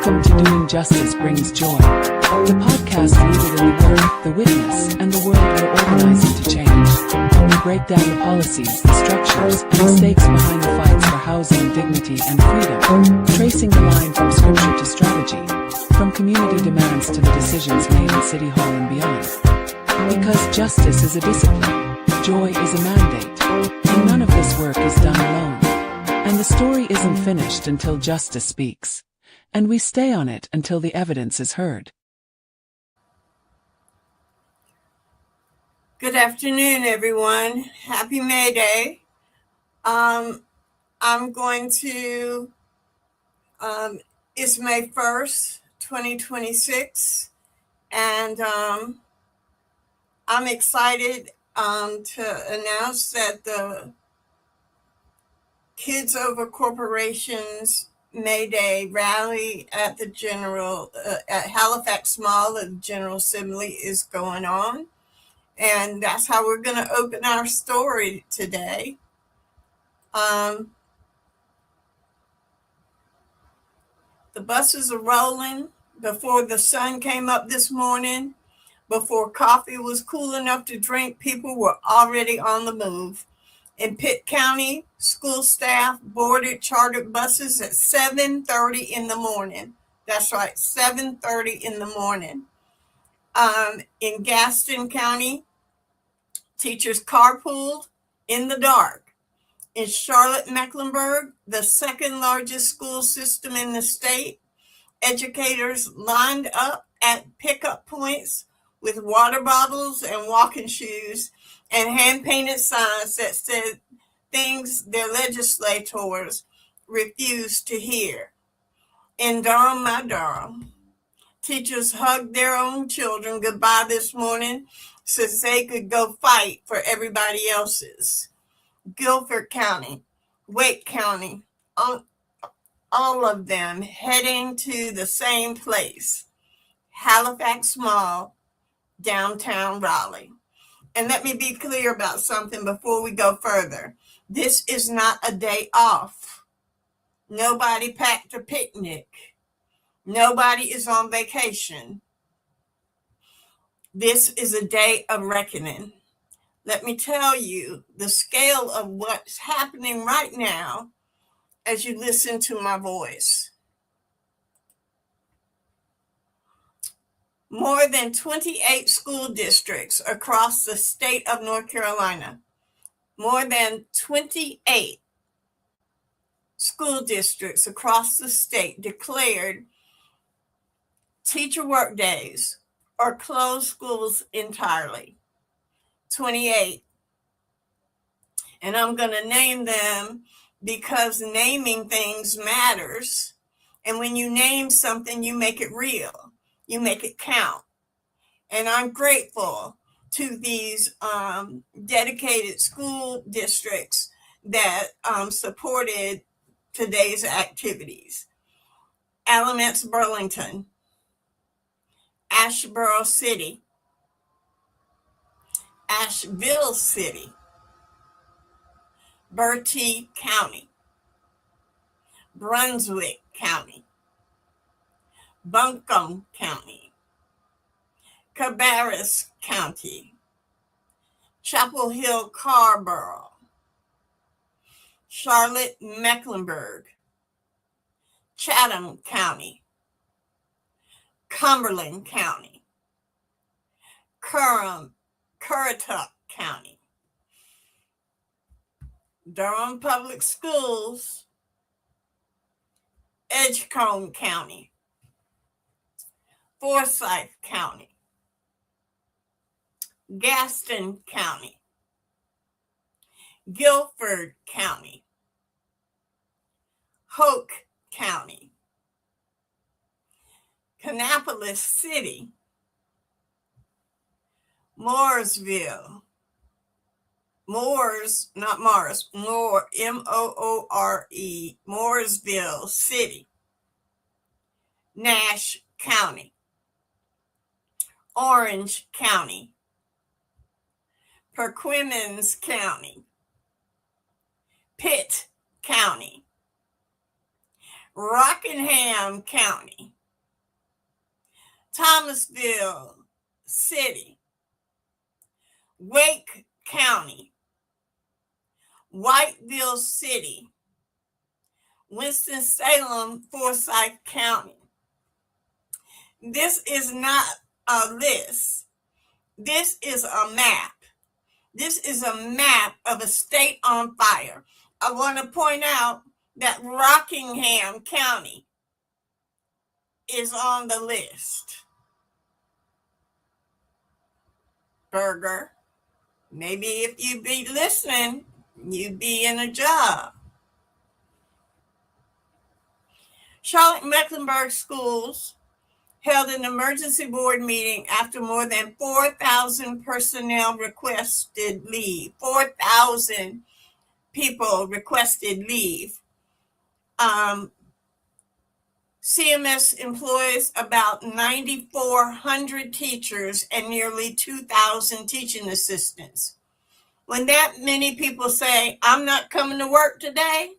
Welcome to Doing Justice Brings Joy, the podcast rooted in the word, the witness, and the world we're organizing to change. We break down the policies, the structures, and the stakes behind the fights for housing, dignity, and freedom, tracing the line from scripture to strategy, from community demands to the decisions made in City Hall and beyond. Because justice is a discipline, joy is a mandate, and none of this work is done alone. And the story isn't finished until justice speaks. And we stay on it until the evidence is heard. Good afternoon, everyone. Happy May Day. I'm going to, it's May 1st, 2026, and I'm excited to announce that the Kids Over Corporations May Day rally at the at Halifax Mall at the General Assembly is going on. And that's how we're going to open our story today. The buses are rolling. Before the sun came up this morning, before coffee was cool enough to drink, people were already on the move. In Pitt County, school staff boarded chartered buses at 7:30 in the morning. That's right, 7:30 in the morning. In Gaston County, teachers carpooled in the dark. In Charlotte-Mecklenburg, the second largest school system in the state, educators lined up at pickup points with water bottles and walking shoes and hand-painted signs that said things their legislators refused to hear. In Durham, my Durham, teachers hugged their own children goodbye this morning so they could go fight for everybody else's. Guilford County, Wake County, all of them heading to the same place, Halifax Mall, downtown Raleigh. And let me be clear about something before we go further. This is not a day off. Nobody packed a picnic. Nobody is on vacation. This is a day of reckoning. Let me tell you the scale of what's happening right now as you listen to my voice. More than 28 school districts across the state of North Carolina, more than 28 school districts across the state declared teacher work days or closed schools entirely. 28. And I'm going to name them because naming things matters. And when you name something, you make it real. You make it count. And I'm grateful to these dedicated school districts that supported today's activities. Alamance Burlington, Asheboro City, Asheville City, Bertie County, Brunswick County, Buncombe County, Cabarrus County, Chapel Hill Carborough, Charlotte-Mecklenburg, Chatham County, Cumberland County, Currituck County, Durham Public Schools, Edgecombe County, Forsyth County, Gaston County, Guilford County, Hoke County, Kannapolis City, Mooresville, M-O-O-R-E, Mooresville City, Nash County, Orange County, Perquimans County, Pitt County, Rockingham County, Thomasville City, Wake County, Whiteville City, Winston-Salem, Forsyth County. This is not a list. This is a map. This is a map of a state on fire. I want to point out that Rockingham County is on the list. Burger, maybe if you'd be listening, you'd be in a job. Charlotte-Mecklenburg Schools held an emergency board meeting after more than 4,000 personnel requested leave. 4,000 people requested leave. CMS employs about 9,400 teachers and nearly 2,000 teaching assistants. When that many people say, I'm not coming to work today,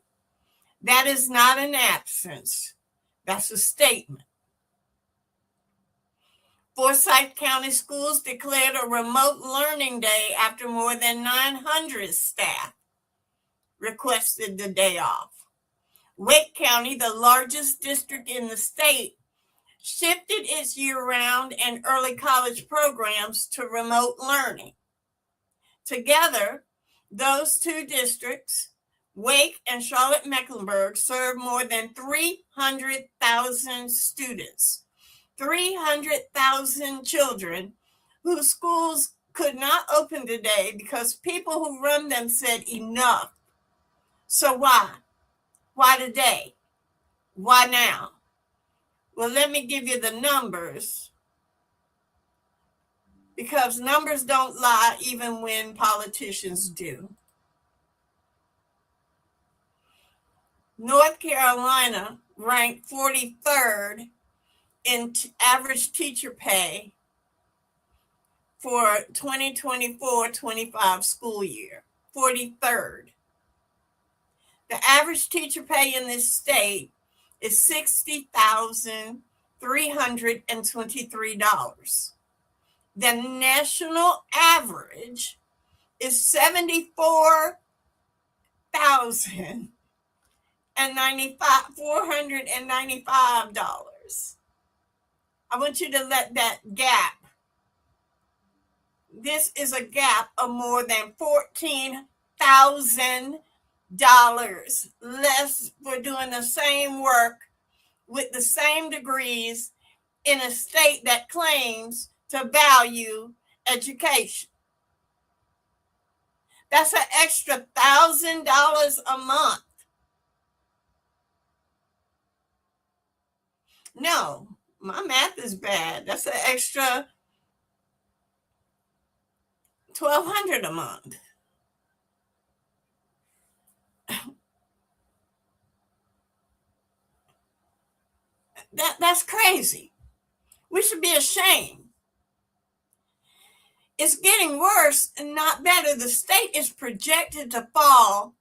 that is not an absence. That's a statement. Forsyth County Schools declared a remote learning day after more than 900 staff requested the day off. Wake County, the largest district in the state, shifted its year-round and early college programs to remote learning. Together, those two districts, Wake and Charlotte-Mecklenburg, serve more than 300,000 students, 300,000 children whose schools could not open today because people who run them said enough. So why? Why today? Why now? Well, let me give you the numbers, because numbers don't lie even when politicians do. North Carolina ranked 43rd in average teacher pay for 2024-25 school year. 43rd. The average teacher pay in this state is $60,323. The national average is $495. I want you to let that gap. This is a gap of more than $14,000 less for doing the same work with the same degrees in a state that claims to value education. That's an extra $1,000 a month. No, my math is bad. That's an extra $1,200 a month. That's crazy. We should be ashamed. It's getting worse and not better. The state is projected to fall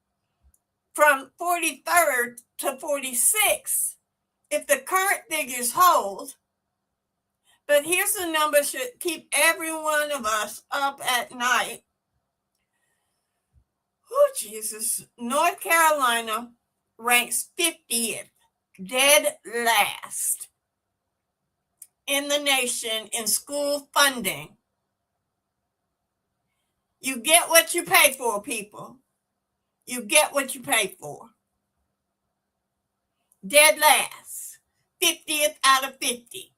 from 43rd to 46th if the current figures hold. But here's the number that should keep every one of us up at night. Oh, Jesus. North Carolina ranks 50th, dead last in the nation in school funding. You get what you pay for, people. You get what you pay for. Dead last. 50th out of 50.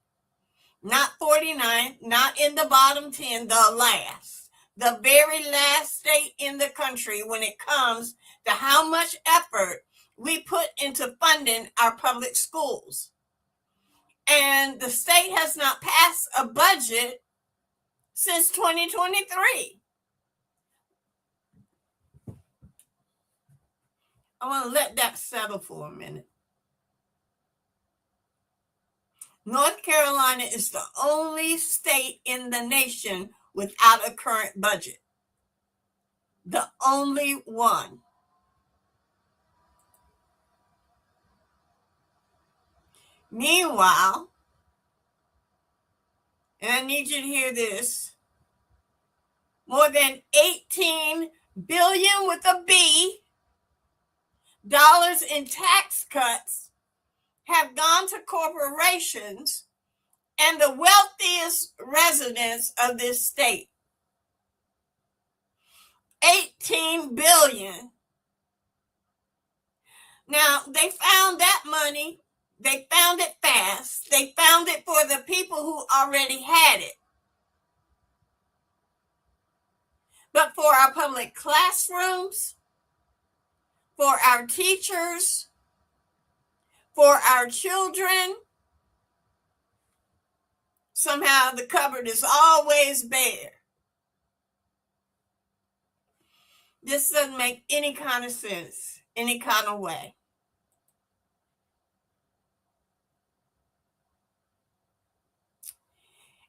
Not 49, not in the bottom 10, the last. The very last state in the country when it comes to how much effort we put into funding our public schools. And the state has not passed a budget since 2023. I want to let that settle for a minute. North Carolina is the only state in the nation without a current budget. The only one. Meanwhile, and I need you to hear this, more than 18 billion with a B dollars in tax cuts have gone to corporations and the wealthiest residents of this state. 18 billion. Now, they found that money. They found it fast. They found it for the people who already had it. But for our public classrooms, for our teachers, for our children, somehow the cupboard is always bare. This doesn't make any kind of sense, any kind of way.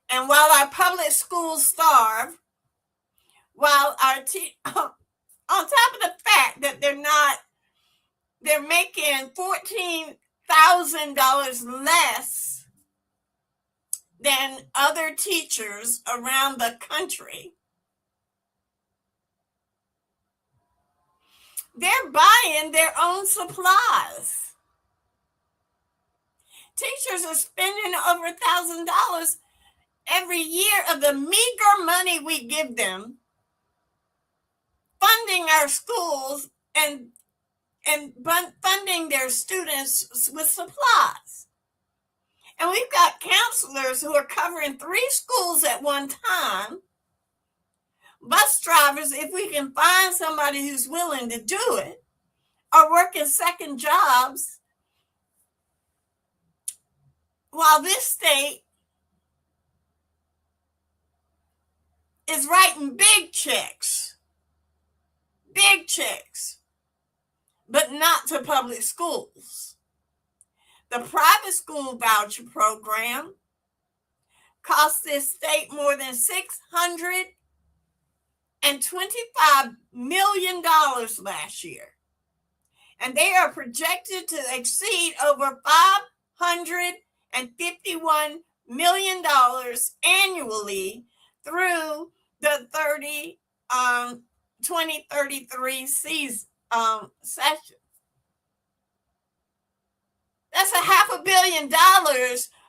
And while our public schools starve, while our on top of the fact that they're making $14,000 less than other teachers around the country, they're buying their own supplies. Teachers are spending over $1,000 every year of the meager money we give them, funding our schools and funding their students with supplies. And we've got counselors who are covering 3 schools at one time. Bus drivers, if we can find somebody who's willing to do it, are working second jobs, while this state is writing big checks, but not to public schools. The private school voucher program cost this state more than $625 million last year. And they are projected to exceed over $551 million annually through the 2033 session. That's $500 million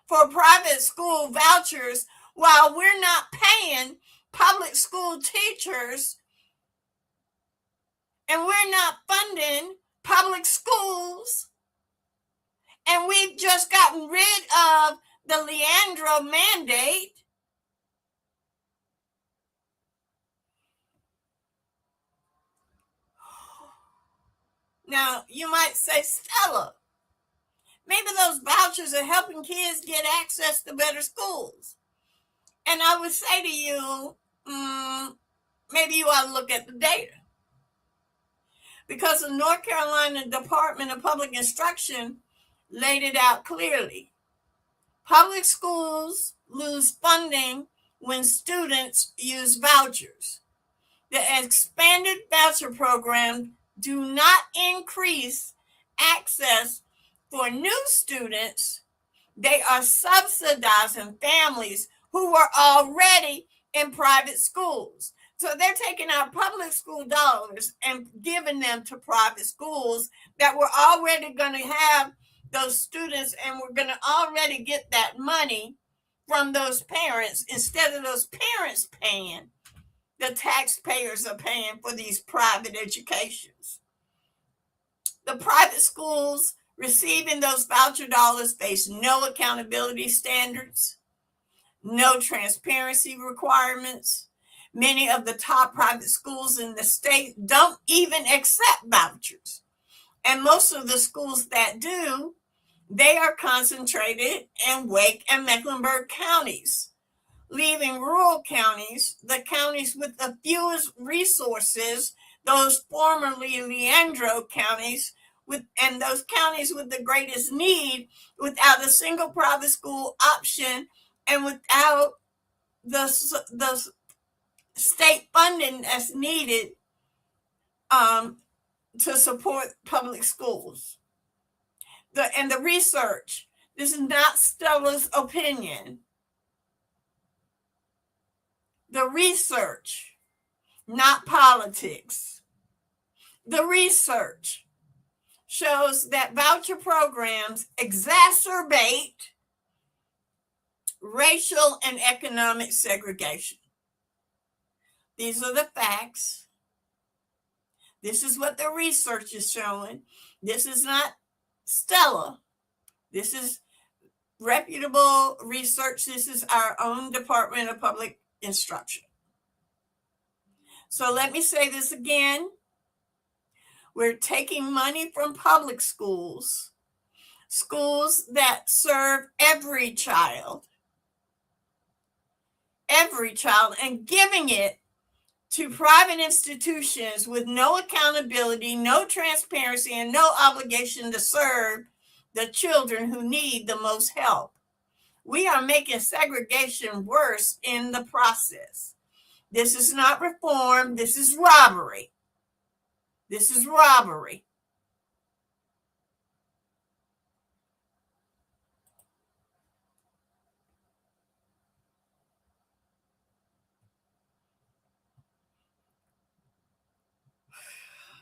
for private school vouchers, while we're not paying public school teachers and we're not funding public schools. And we've just gotten rid of the Leandro mandate. Now, you might say, Stella, maybe those vouchers are helping kids get access to better schools. And I would say to you, maybe you ought to look at the data. Because the North Carolina Department of Public Instruction laid it out clearly. Public schools lose funding when students use vouchers. The expanded voucher program do not increase access for new students. They are subsidizing families who were already in private schools. So they're taking our public school dollars and giving them to private schools that were already going to have those students, and we're going to already get that money from those parents. Instead of those parents paying, the taxpayers are paying for these private educations. The private schools receiving those voucher dollars face no accountability standards, no transparency requirements. Many of the top private schools in the state don't even accept vouchers. And most of the schools that do, they are concentrated in Wake and Mecklenburg counties, leaving rural counties, the counties with the fewest resources, those formerly Leandro counties, and those counties with the greatest need, without a single private school option and without the state funding that's needed to support public schools. The research, this is not Stella's opinion. The research, not politics. The research shows that voucher programs exacerbate racial and economic segregation. These are the facts. This is what the research is showing. This is not Stella. This is reputable research. This is our own Department of Public Instruction. So let me say this again. We're taking money from public schools, schools that serve every child, and giving it to private institutions with no accountability, no transparency, and no obligation to serve the children who need the most help. We are making segregation worse in the process. This is not reform. This is robbery. This is robbery.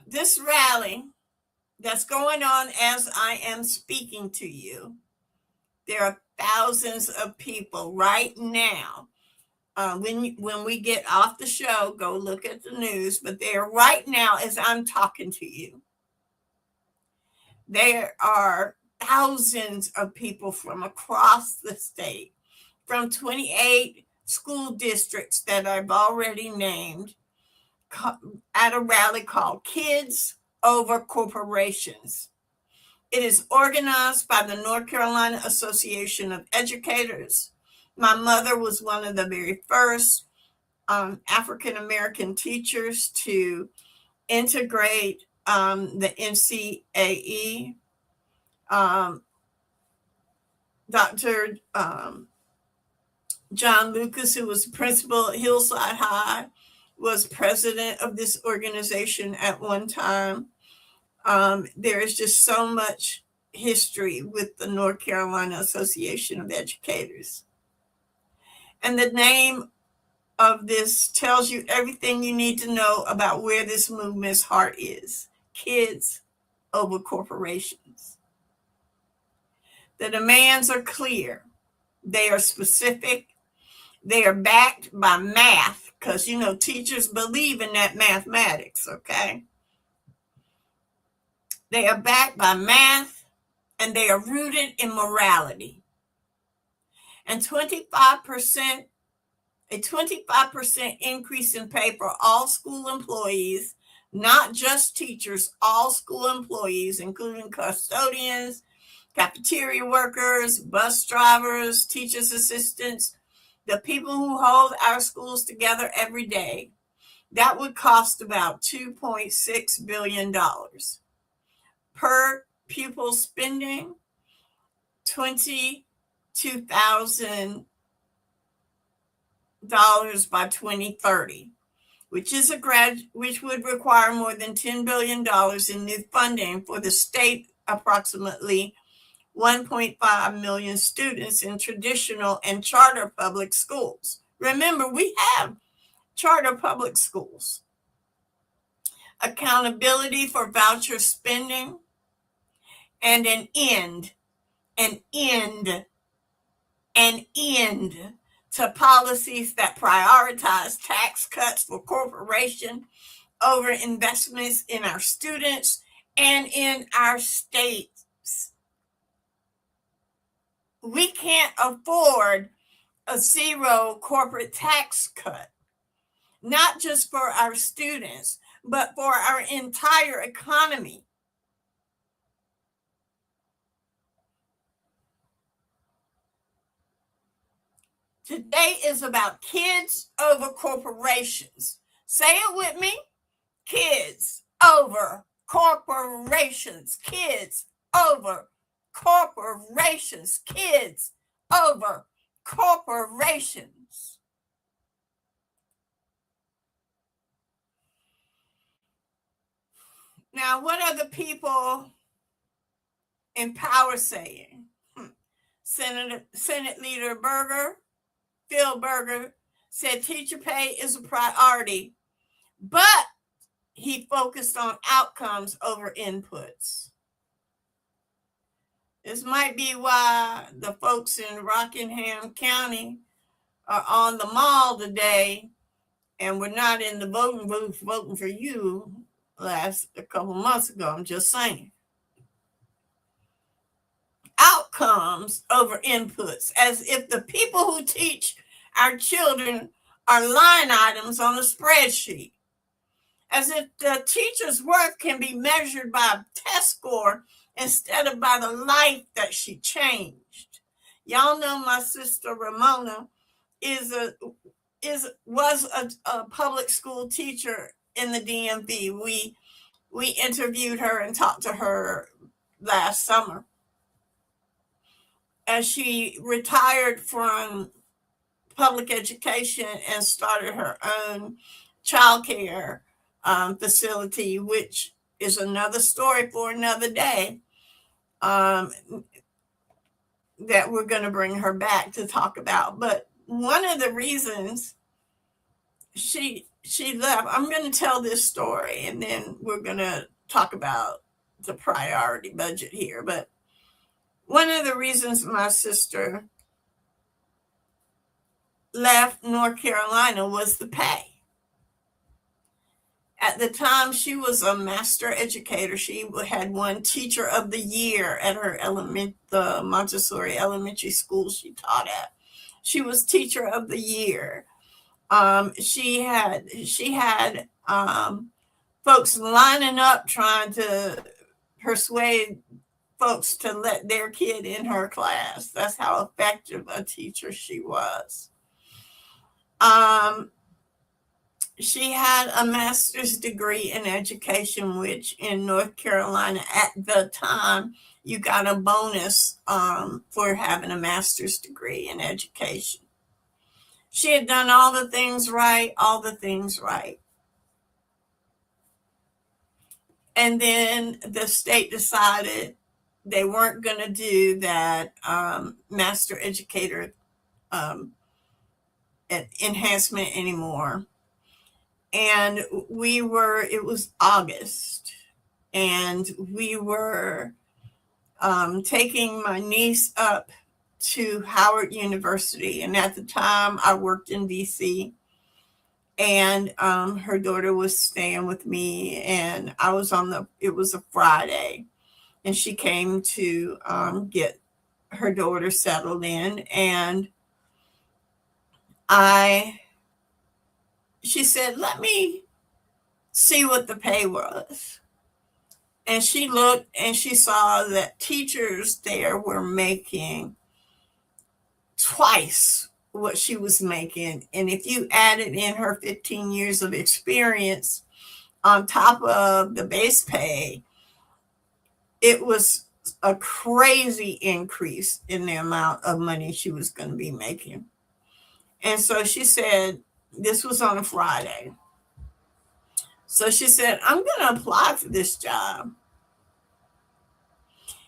This rally that's going on as I am speaking to you, there are thousands of people right now. When we get off the show, go look at the news, but there right now as I'm talking to you, there are thousands of people from across the state, from 28 school districts that I've already named, at a rally called Kids Over Corporations. It is organized by the North Carolina Association of Educators. My mother was one of the very first African American teachers to integrate the NCAE. Dr. John Lucas, who was principal at Hillside High, was president of this organization at one time. There is just so much history with the North Carolina Association of Educators. And the name of this tells you everything you need to know about where this movement's heart is. Kids over corporations. The demands are clear. They are specific. They are backed by math, because, teachers believe in that mathematics, okay? They are backed by math, and they are rooted in morality. And a 25% increase in pay for all school employees, not just teachers, all school employees, including custodians, cafeteria workers, bus drivers, teachers' assistants, the people who hold our schools together every day. That would cost about $2.6 billion. Per pupil spending, $22,000 by 2030, which would require more than $10 billion in new funding for the state, approximately 1.5 million students in traditional and charter public schools. Remember, we have charter public schools. Accountability for voucher spending, and an end to policies that prioritize tax cuts for corporations over investments in our students and in our states. We can't afford a zero corporate tax cut, not just for our students, but for our entire economy. Today is about kids over corporations. Say it with me. Kids over corporations. Kids over corporations. Kids over corporations. Now, what are the people in power saying? Senate Leader Berger, Phil Berger, said teacher pay is a priority, but he focused on outcomes over inputs. This might be why the folks in Rockingham County are on the mall today and we're not in the voting booth voting for you a couple months ago. I'm just saying. Outcomes over inputs, as if the people who teach our children are line items on a spreadsheet, as if the teacher's worth can be measured by a test score instead of by the life that she changed. Y'all know my sister Ramona was a public school teacher in the DMV. We interviewed her and talked to her last summer. As she retired from public education and started her own childcare facility, which is another story for another day, that we're going to bring her back to talk about. But one of the reasons she left, I'm going to tell this story and then we're going to talk about the priority budget here. But one of the reasons my sister left North Carolina was the pay. At the time, she was a master educator. She had won Teacher of the Year at her the Montessori elementary school she taught at. She was Teacher of the Year. She had folks lining up trying to persuade folks to let their kid in her class. That's how effective a teacher she was. She had a master's degree in education, which in North Carolina at the time, you got a bonus for having a master's degree in education. She had done all the things right. And then the state decided they weren't going to do that master educator enhancement anymore. And it was August, and we were taking my niece up to Howard University. And at the time I worked in DC, and her daughter was staying with me, and it was a Friday, and she came to get her daughter settled in, and she said, let me see what the pay was. And she looked and she saw that teachers there were making twice what she was making. And if you added in her 15 years of experience on top of the base pay, it was a crazy increase in the amount of money she was going to be making. And so she said, this was on a Friday. So she said, I'm going to apply for this job.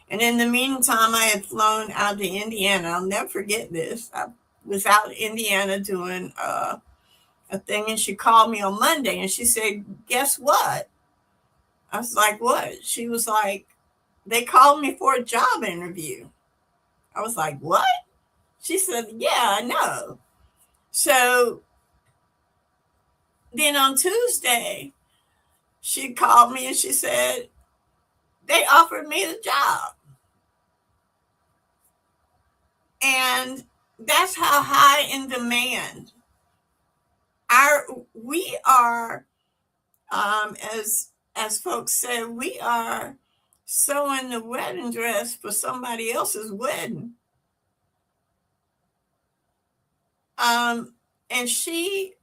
And in the meantime, I had flown out to Indiana. I'll never forget this. I was out in Indiana doing a thing, and she called me on Monday, and she said, guess what? I was like, what? She was like, they called me for a job interview. I was like, what? She said, yeah, I know. So then on Tuesday, she called me and she said, they offered me the job. And that's how high in demand we are, as folks say, we are sewing the wedding dress for somebody else's wedding. And she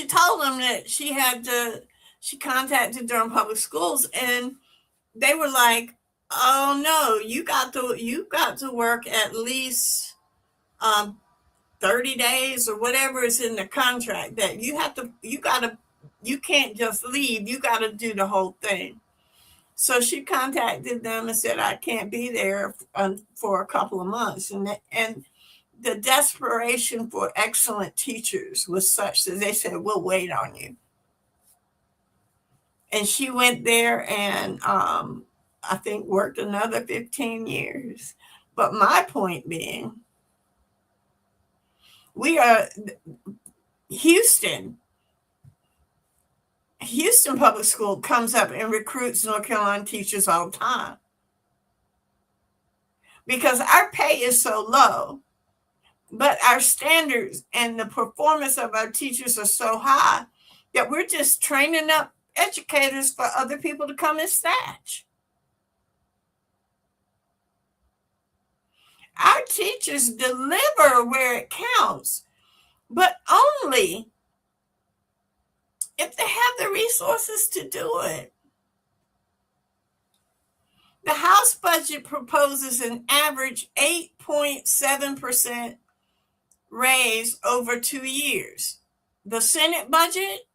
told them that she contacted Durham Public Schools, and they were like, oh no, you got to work at least 30 days or whatever is in the contract, that you can't just leave, you got to do the whole thing. So she contacted them and said, I can't be there for a couple of months. And the desperation for excellent teachers was such that they said, we'll wait on you. And she went there and I think worked another 15 years. But my point being, we are Houston Public School comes up and recruits North Carolina teachers all the time because our pay is so low, but our standards and the performance of our teachers are so high that we're just training up educators for other people to come and snatch. Our teachers deliver where it counts, but only if they have the resources to do it. The House budget proposes an average 8.7% raise over 2 years. The Senate budget,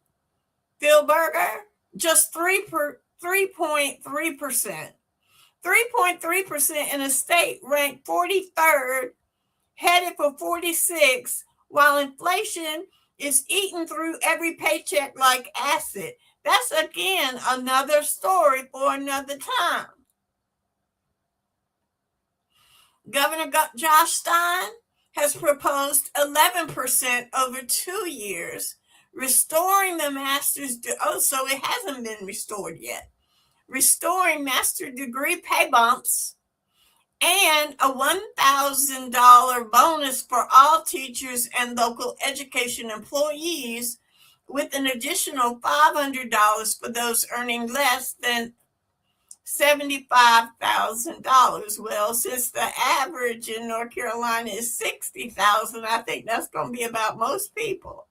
Phil Berger, just 3.3%. 3.3% in a state ranked 43rd, headed for 46, while inflation is eaten through every paycheck like acid. That's, again, another story for another time. Governor Josh Stein has proposed 11% over 2 years, restoring the master's, so it hasn't been restored yet, restoring master degree pay bumps and a $1,000 bonus for all teachers and local education employees, with an additional $500 for those earning less than $75,000. Well, since the average in North Carolina is $60,000, I think that's going to be about most people.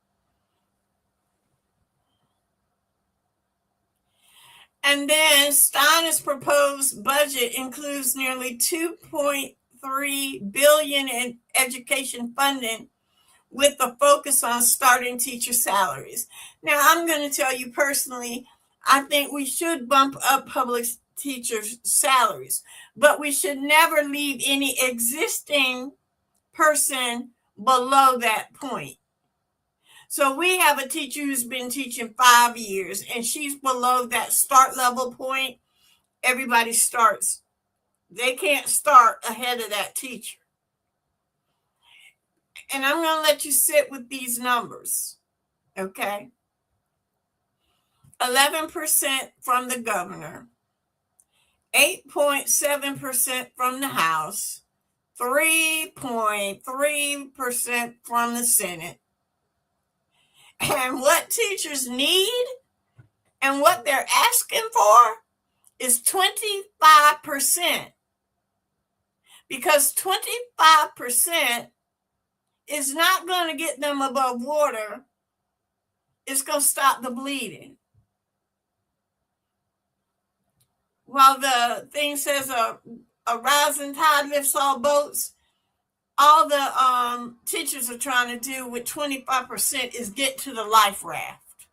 And then Stein's proposed budget includes nearly $2.3 billion in education funding, with a focus on starting teacher salaries. Now, I'm going to tell you personally, I think we should bump up public teachers' salaries, but we should never leave any existing person below that point. So we have a teacher who's been teaching 5 years, and she's below that start level point. Everybody starts. They can't start ahead of that teacher. And I'm going to let you sit with these numbers, okay? 11% from the governor, 8.7% from the House, 3.3% from the Senate. And what teachers need and what they're asking for is 25%. Because 25% is not going to get them above water. It's going to stop the bleeding. While the thing says a rising tide lifts all boats, all the teachers are trying to do with 25% is get to the life raft.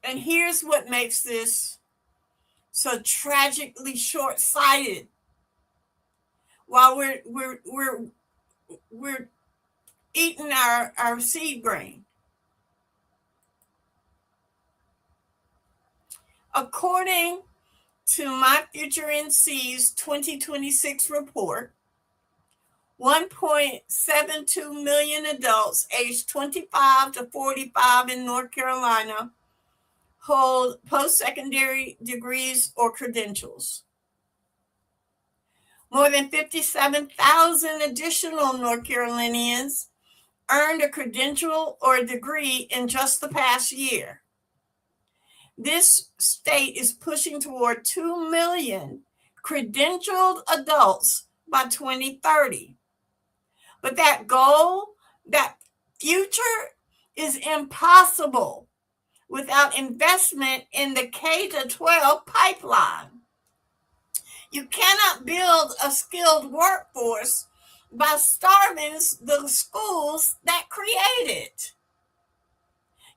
And here's what makes this so tragically short-sighted. While we're eating our seed grain. According to My Future NC's 2026 report, 1.72 million adults aged 25 to 45 in North Carolina hold post-secondary degrees or credentials. More than 57,000 additional North Carolinians earned a credential or a degree in just the past year. This state is pushing toward 2 million credentialed adults by 2030. But that goal, that future, is impossible without investment in the K-12 pipeline. You cannot build a skilled workforce by starving the schools that create it.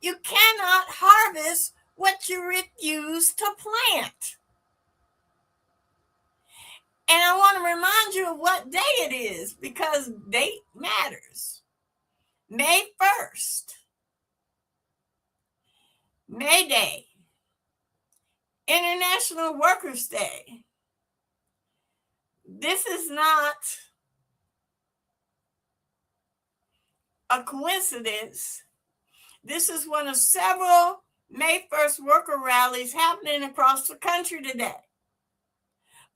You cannot harvest what you refuse to plant. And I want to remind you of what day it is, because date matters. May 1st, May Day, International Workers' Day. This is not a coincidence. This is one of several May 1st worker rallies happening across the country today.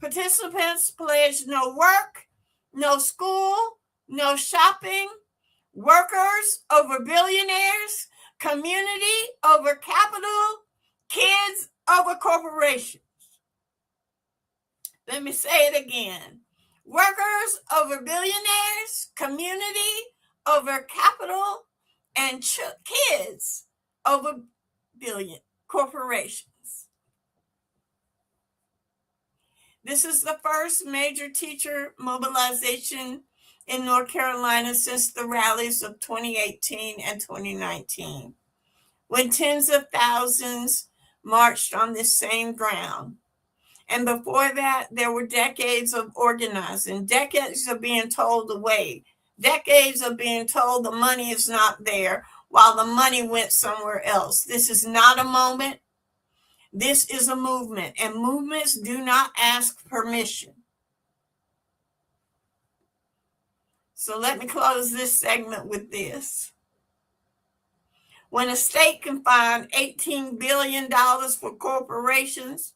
Participants pledged no work, no school, no shopping, workers over billionaires, community over capital, kids over corporations. Let me say it again. Workers over billionaires, community over capital, and kids over billion corporations. This is the first major teacher mobilization in North Carolina since the rallies of 2018 and 2019, when tens of thousands marched on this same ground. And before that, there were decades of organizing, decades of being told to wait, decades of being told the money is not there while the money went somewhere else. This is not a moment. This is a movement, and movements do not ask permission. So let me close this segment with this. When a state can find $18 billion for corporations,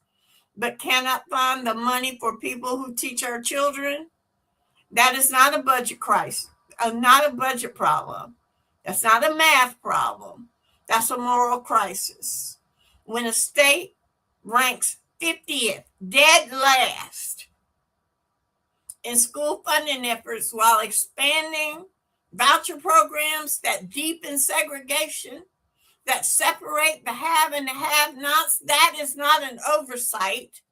but cannot find the money for people who teach our children, that is not a budget crisis, not a budget problem. That's not a math problem. That's a moral crisis. When a state ranks 50th, dead last, in school funding efforts while expanding voucher programs that deepen segregation, that separate the have and the have-nots, that is not an oversight.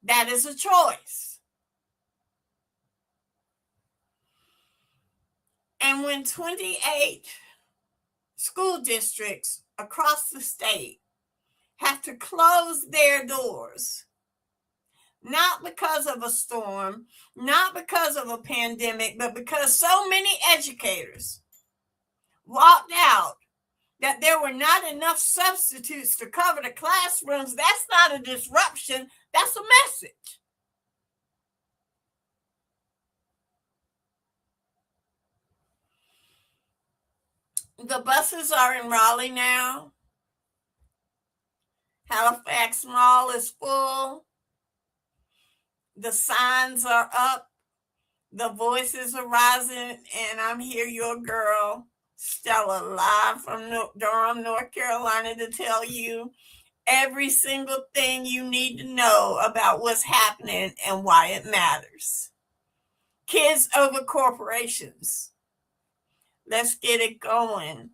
That is a choice. And when 28 school districts across the state have to close their doors, not because of a storm, not because of a pandemic, but because so many educators walked out that there were not enough substitutes to cover the classrooms, that's not a disruption, that's a message. The buses are in Raleigh now. Halifax Mall is full. The signs are up. The voices are rising. And I'm here, your girl, Stella, live from Durham, North Carolina, to tell you every single thing you need to know about what's happening and why it matters. Kids over corporations. Let's get it going.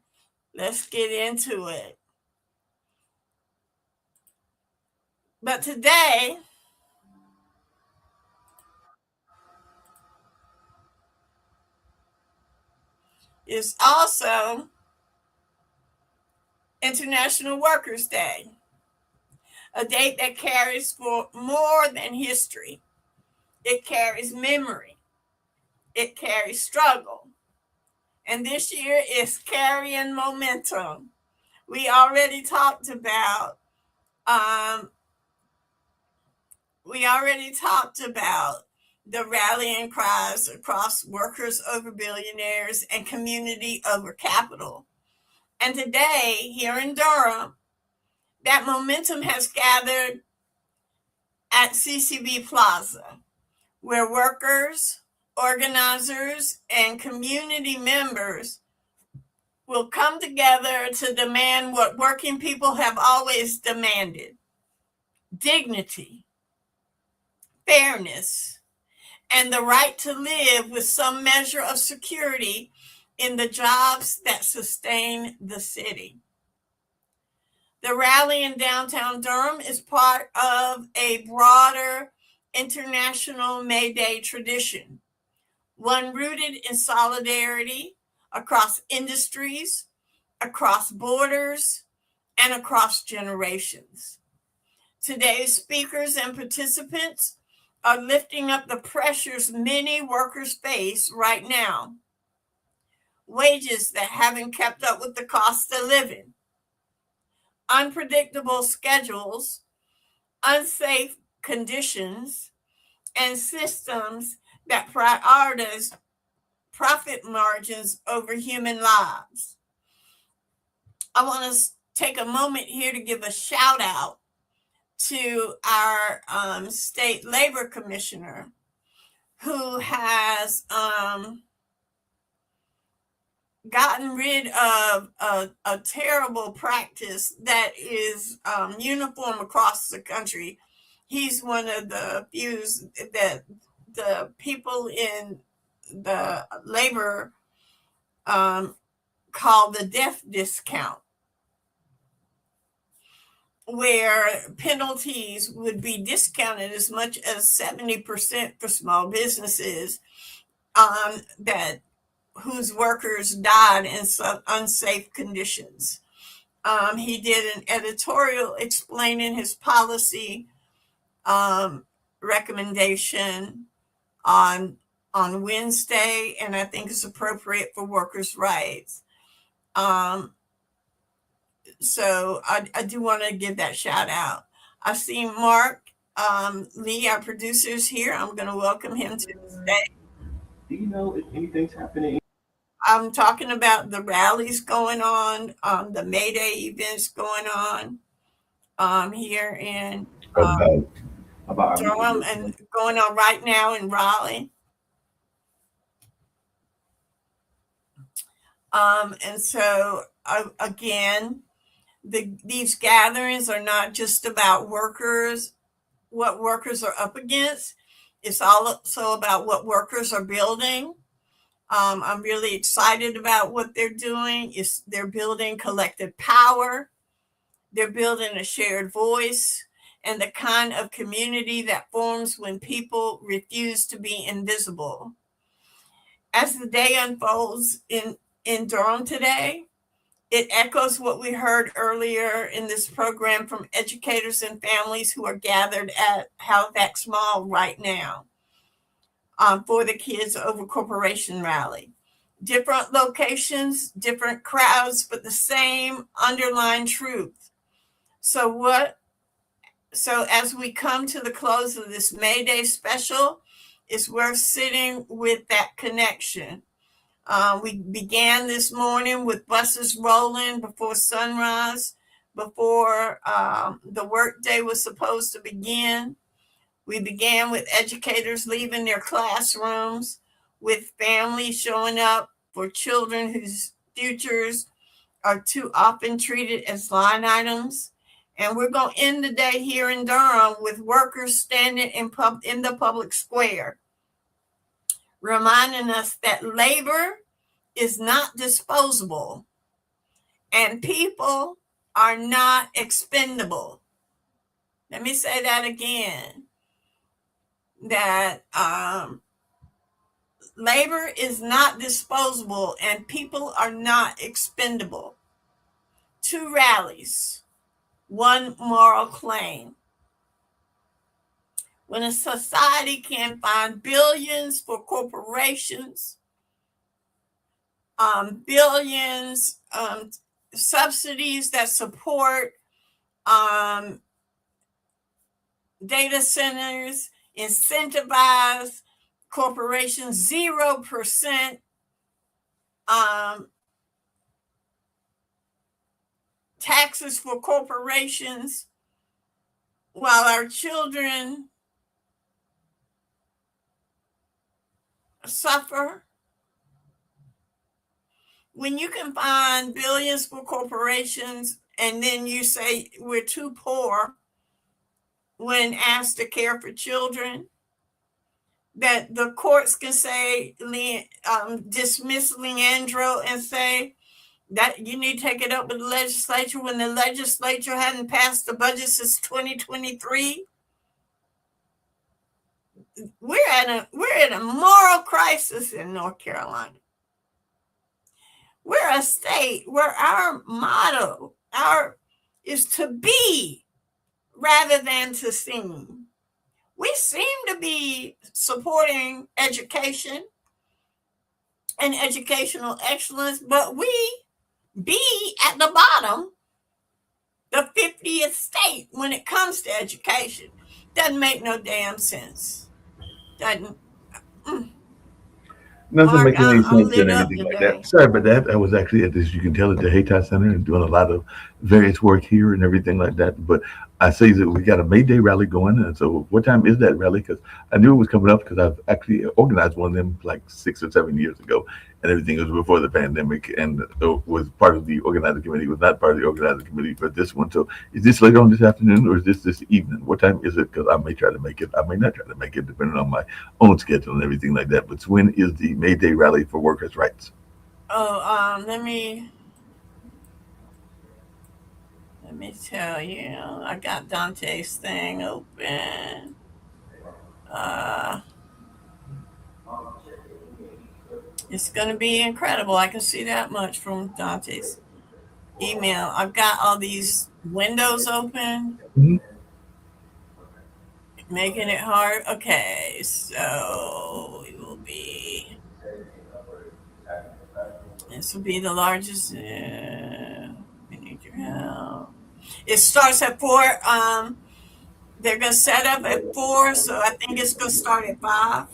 Let's get into it. But today, is also International Workers' Day, a date that carries for more than history. It carries memory. It carries struggle. And this year is carrying momentum. We already talked about the rallying cries across workers over billionaires and community over capital. And today, here in Durham, that momentum has gathered at CCB Plaza, where workers, organizers, and community members will come together to demand what working people have always demanded: dignity, fairness, and the right to live with some measure of security in the jobs that sustain the city. The rally in downtown Durham is part of a broader international May Day tradition, one rooted in solidarity across industries, across borders, and across generations. Today's speakers and participants are lifting up the pressures many workers face right now. Wages that haven't kept up with the cost of living, unpredictable schedules, unsafe conditions, and systems that prioritize profit margins over human lives. I want to take a moment here to give a shout out to our state labor commissioner, who has gotten rid of a terrible practice that is uniform across the country. He's one of the few that the people in the labor call the death discount, where penalties would be discounted as much as 70% for small businesses that whose workers died in some unsafe conditions. He did an editorial explaining his policy recommendation on Wednesday, and I think it's appropriate for workers' rights. So I do want to give that shout out. I see Mark Lee, our producer's here. I'm going to welcome him to the stage. Do you know if anything's happening? I'm talking about the rallies going on, the May Day events going on here in About Durham and going on right now in Raleigh. And so, again, these gatherings are not just about workers, what workers are up against. It's also about what workers are building. I'm really excited about what they're doing. They're building collective power. They're building a shared voice and the kind of community that forms when people refuse to be invisible. As the day unfolds in Durham today, it echoes what we heard earlier in this program from educators and families who are gathered at Halifax Mall right now for the Kids Over Corporation rally. Different locations, different crowds, but the same underlying truth. So as we come to the close of this May Day special, it's worth sitting with that connection. We began this morning with buses rolling before sunrise, before the workday was supposed to begin. We began with educators leaving their classrooms, with families showing up for children whose futures are too often treated as line items. And we're going to end the day here in Durham with workers standing in the public square, reminding us that labor is not disposable and people are not expendable. Let me say that again, that labor is not disposable and people are not expendable. 2 rallies, 1 moral claim. When a society can find billions for corporations, billions subsidies that support data centers, incentivize corporations, 0% taxes for corporations, while our children suffer. When you can find billions for corporations and then you say we're too poor when asked to care for children, that the courts can say, dismiss Leandro and say that you need to take it up with the legislature when the legislature hadn't passed the budget since 2023. We're at a moral crisis in North Carolina. We're a state where our motto, our is to be rather than to seem. We seem to be supporting education and educational excellence, but we be at the bottom, the 50th state when it comes to education. Doesn't make no damn sense. Doesn't. Nothing Mark, making any I'm sense lit and up everything like today. that. Sorry about that. I was actually at this, you can tell, at the Hayti Center and doing a lot of various work here and everything like that. But I say that we got a May Day rally going. And so what time is that rally? Because I knew it was coming up because I've actually organized one of them like 6 or 7 years ago. And everything was before the pandemic and was part of the organizing committee, was not part of the organizing committee for this one. So is this later on this afternoon or is this evening? What time is it? Because I may try to make it. I may not try to make it depending on my own schedule and everything like that. But when is the May Day rally for workers' rights? Oh, let me tell you. I got Dante's thing open. It's going to be incredible. I can see that much from Dante's email. I've got all these windows open, Mhm. making it hard. Okay, so it will be. This will be the largest. We need your help. It starts at 4. They're going to set up at 4, so I think it's going to start at 5.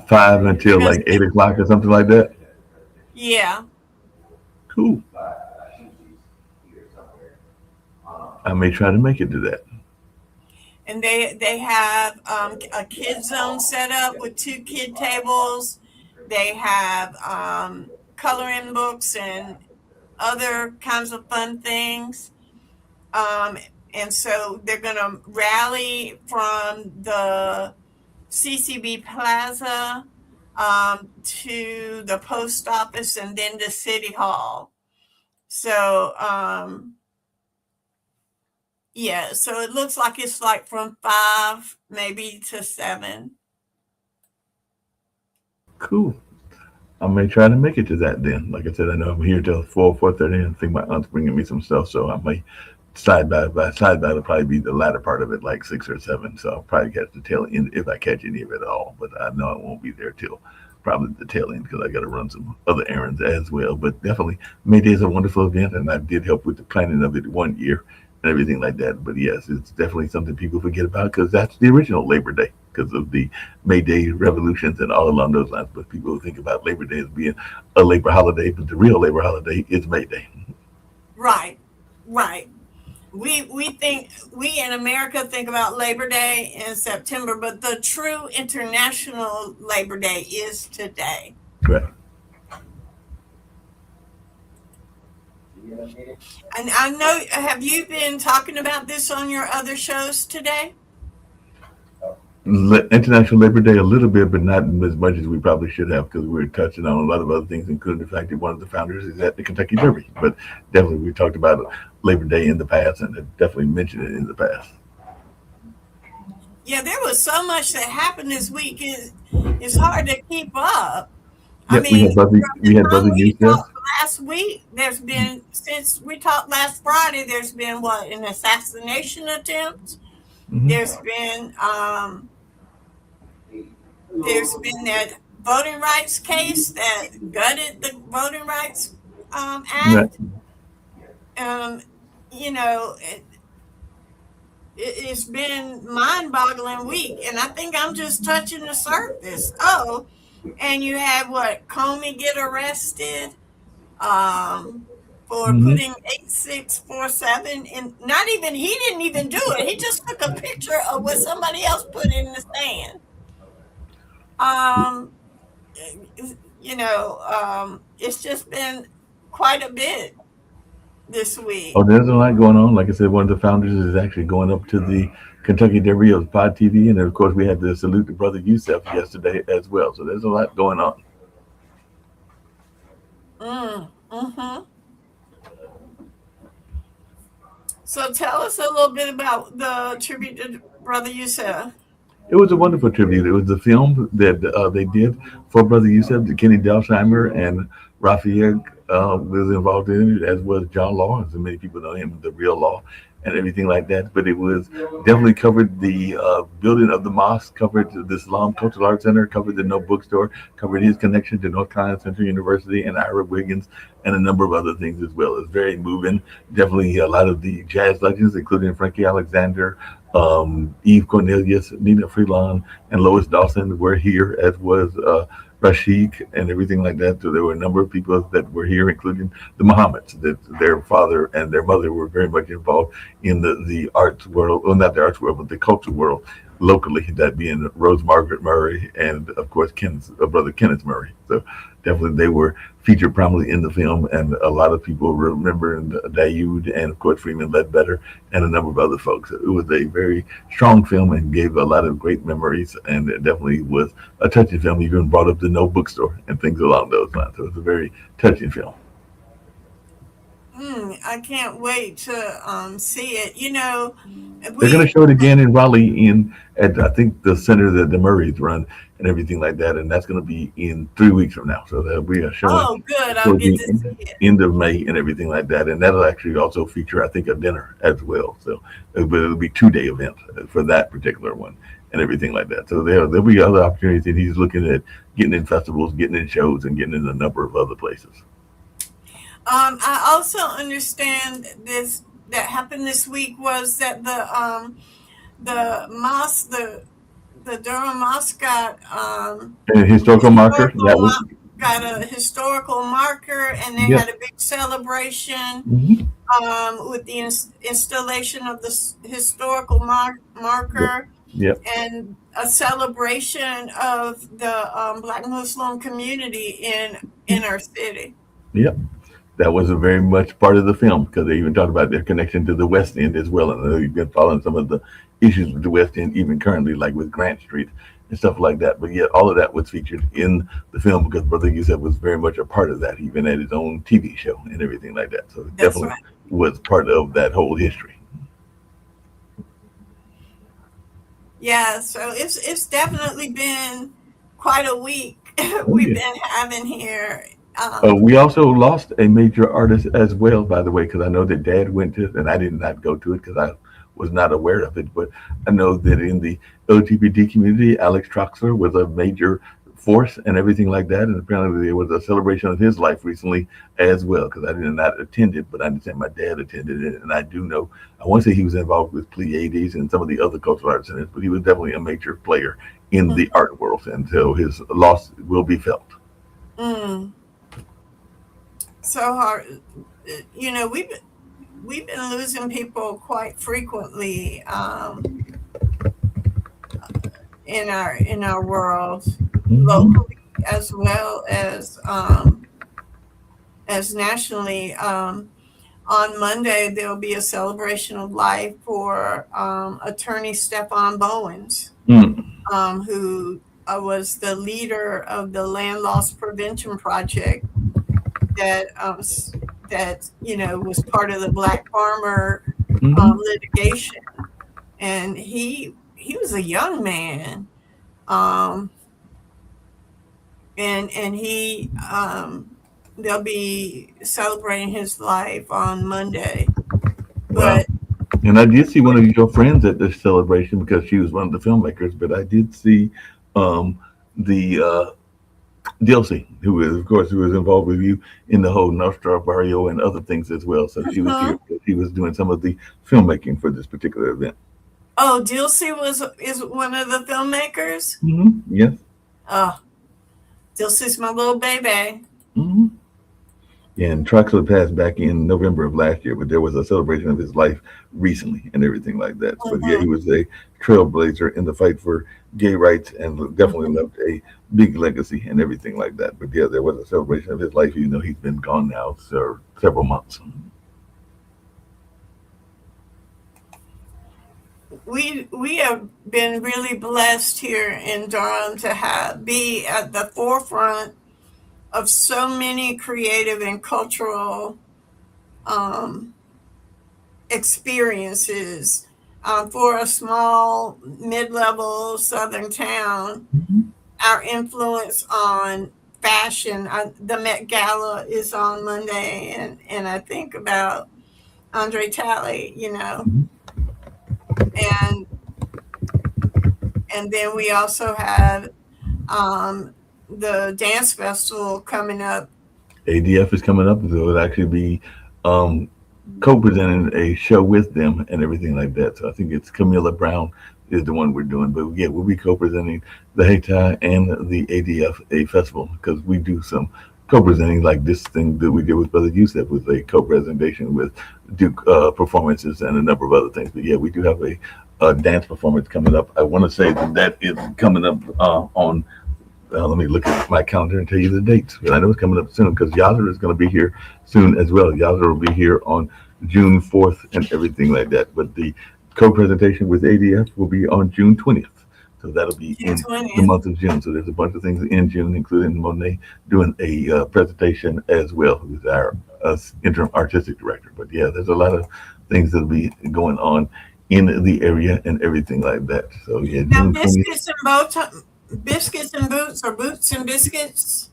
5 until like 8 o'clock or something like that. Yeah. Cool. I may try to make it to that. And they have a kid zone set up with 2 kid tables. They have coloring books and other kinds of fun things. And so they're going to rally from the CCB Plaza to the post office and then to City Hall. So, yeah, so it looks like it's like from 5 maybe to 7. Cool. I may try to make it to that then. Like I said, I know I'm here till 4:30. I think my aunt's bringing me some stuff, so I may side by will probably be the latter part of it, like 6 or 7. So I'll probably catch the tail end if I catch any of it at all. But I know I won't be there till probably the tail end because I got to run some other errands as well. But definitely, May Day is a wonderful event, and I did help with the planning of it one year and everything like that. But yes, it's definitely something people forget about because that's the original Labor Day because of the May Day revolutions and all along those lines. But people think about Labor Day as being a labor holiday, but the real labor holiday is May Day. Right, right. We in America think about Labor Day in September, but the true international Labor Day is today. Correct. And I know, have you been talking about this on your other shows today? International Labor Day a little bit, but not as much as we probably should have because we were touching on a lot of other things, including the fact that one of the founders is at the Kentucky Derby. But definitely we talked about Labor Day in the past and have definitely mentioned it in the past. Yeah, there was so much that happened this week. It's hard to keep up. Yep, we had Brother Youssef. Last week, there's been, since we talked last Friday, there's been an assassination attempt. Mhm. There's been that voting rights case that gutted the Voting Rights Act. Right. It's been mind-boggling week, and I think I'm just touching the surface. Oh, and you had Comey get arrested for putting 8647 in. He didn't even do it. He just took a picture of what somebody else put in the stand. It's just been quite a bit this week. Oh, there's a lot going on. Like I said, one of the founders is actually going up to the Kentucky Derby of Pod TV, and of course we had to salute to Brother Youssef yesterday as well. So there's a lot going on. So tell us a little bit about the tribute to Brother Youssef. It was a wonderful tribute. It was a film that they did for Brother Youssef, Kenny Delsheimer and Raphael was involved in it, as was John Lawrence, and many people know him, the real Law, and everything like that. But it was definitely covered the building of the mosque, covered the Islam Cultural Arts Center, covered the No Bookstore, covered his connection to North Carolina Central University and Ira Wiggins, and a number of other things as well. It's very moving. Definitely a lot of the jazz legends, including Frankie Alexander, Eve Cornelius, Nina Freelon, and Lois Dawson were here, as was Rashid and everything like that. So there were a number of people that were here, including the Muhammads, that their father and their mother were very much involved in the arts world, well, not the arts world, but the culture world locally, that being Rose Margaret Murray and, of course, Kenneth's brother Kenneth Murray. So definitely they were featured prominently in the film, and a lot of people remember Dayoud and, of course, Freeman Ledbetter and a number of other folks. It was a very strong film and gave a lot of great memories, and it definitely was a touching film. Even brought up the No Bookstore and things along those lines. So it was a very touching film. I can't wait to see it. You know, They're going to show it again in Raleigh at I think the center that the Murrays run and everything like that, and that's going to be in 3 weeks from now. So that we are showing oh, good. I'll towards get the to see it. end of May and everything like that, and that'll actually also feature, I think, a dinner as well. So it'll be 2 day event for that particular one and everything like that. So there'll be other opportunities, and he's looking at getting in festivals, getting in shows, and getting in a number of other places. I also understand this that happened this week was that the mosque the Durham Mosque got And historical marker that was got a historical marker, and they yeah. had a big celebration Mhm. with the installation of the historical marker Yep. and a celebration of the Black Muslim community in our city. Yep. That was a very much part of the film because they even talked about their connection to the West End as well. And they've been following some of the issues with the West End, even currently, like with Grant Street and stuff like that. But yet, all of that was featured in the film because Brother Yusef was very much a part of that, even at his own TV show and everything like that. So it That's definitely right. was part of that whole history. Yeah, so it's definitely been quite a week we've Yeah. been having here. Um, We also lost a major artist as well, by the way, because I know that Dad went to, and I did not go to it because I was not aware of it. But I know that in the LGBT community, Alex Troxler was a major force and everything like that. And apparently there was a celebration of his life recently as well, because I did not attend it, but I understand my dad attended it. And I do know, I want to say he was involved with Pleiades and some of the other cultural arts centers, but he was definitely a major player in the art world. And so his loss will be felt. mm, so hard. You know, we've been losing people quite frequently in our world, Mhm. locally as well as nationally. On Monday, there'll be a celebration of life for attorney Stefan Bowens, Mm. who was the leader of the Land Loss Prevention Project that was part of the Black Farmer Mhm. litigation, and he was a young man, um, and he they'll be celebrating his life on Monday. Wow. But And I did see one of your friends at this celebration because she was one of the filmmakers, but I did see the DLC, who is, of course, who was involved with you in the whole Nostra Barrio and other things as well. So she was here. She was doing some of the filmmaking for this particular event. oh, Dilsey is one of the filmmakers. Yes. Oh, Dilsey's my little baby. hmm And Troxler passed back in November of last year, but there was a celebration of his life recently and everything like that. But yeah, he was a trailblazer in the fight for gay rights and definitely left a big legacy and everything like that. But yeah, there was a celebration of his life, even though he's been gone now for several months. We have been really blessed here in Durham to be at the forefront of so many creative and cultural um, experiences for a small mid-level southern town. Mhm. Our influence on fashion. The Met Gala is on Monday, and I think about Andre Talley, Mhm. and then we also have the dance festival coming up. ADF is coming up, so it'll actually be um, co-presenting a show with them and everything like that. So I think it's Camilla Brown is the one we're doing, but yeah, we'll be co-presenting the Hayti and the ADF a festival because we do some co-presenting like this thing that we did with Brother Youssef with a co-presentation with Duke performances and a number of other things. But yeah, we do have a dance performance coming up. I want to say that is coming up on let me look at my calendar and tell you the dates. But I know it's coming up soon because Yazir is going to be here soon as well. Yazir will be here on June 4th and everything like that. But the co-presentation with ADF will be on June 20th. So that'll be June in the 20th. month of June. So there's a bunch of things in June, including Monet doing a presentation as well, who's our interim artistic director. But yeah, there's a lot of things that'll be going on in the area and everything like that. So yeah, Now, June 20th. biscuits and boots, or boots and biscuits.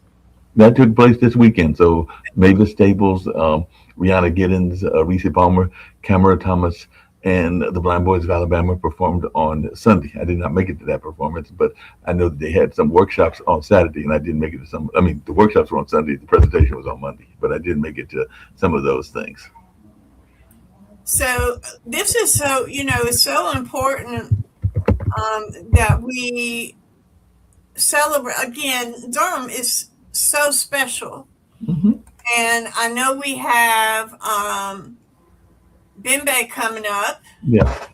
That took place this weekend. So Mavis Staples, Rihanna Giddens, Reese Palmer, Camera Thomas, and the Blind Boys of Alabama performed on Sunday. I did not make it to that performance, but I know that they had some workshops on Saturday, and I didn't make it to some. I mean, the workshops were on Sunday. The presentation was on Monday, but I did make it to some of those things. So this is it's so important that we celebrate. Again, Durham is so special, Hmm. and I know we have Bimbe coming up. Yeah.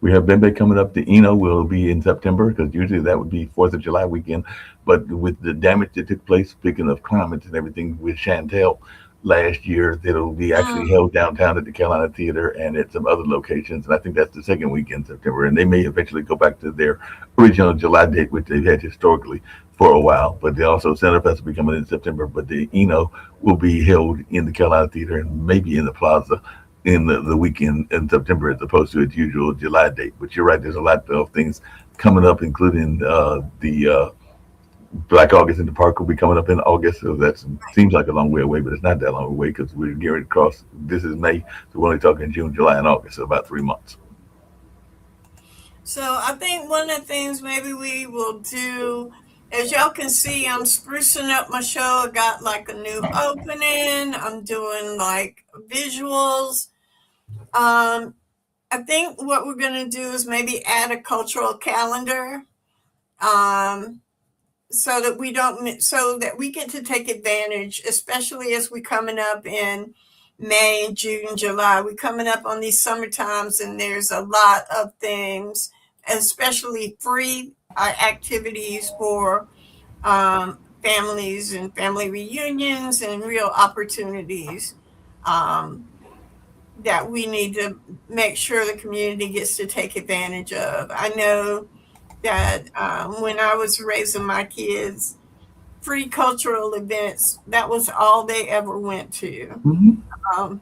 We have Bembe coming up. The Eno will be in September because usually that would be 4th of July weekend. But with the damage that took place, speaking of climates and everything with Chantel last year, it'll be actually held downtown at the Carolina Theater and at some other locations. And I think that's the second weekend in September. And they may eventually go back to their original July date, which they've had historically for a while. But they also, Center Fest will be coming in September. But the Eno will be held in the Carolina Theater and maybe in the Plaza in the weekend in September as opposed to its usual July date. But you're right, there's a lot of things coming up, including the Black August in the Park will be coming up in August. So that seems like a long way away, but it's not that long away because we're getting ready to cross. This is May, so we're only talking June, July, and August, so about 3 months. So I think one of the things maybe we will do, as y'all can see, I'm sprucing up my show. I got like a new opening. I'm doing like visuals. I think what we're going to do is maybe add a cultural calendar, so that we get to take advantage, especially as we coming up in May, June, July. We coming up on these summer times, and there's a lot of things, especially free activities for families and family reunions and real opportunities. That we need to make sure the community gets to take advantage of. I know that when I was raising my kids, free cultural events, that was all they ever went to. Mm-hmm. Um,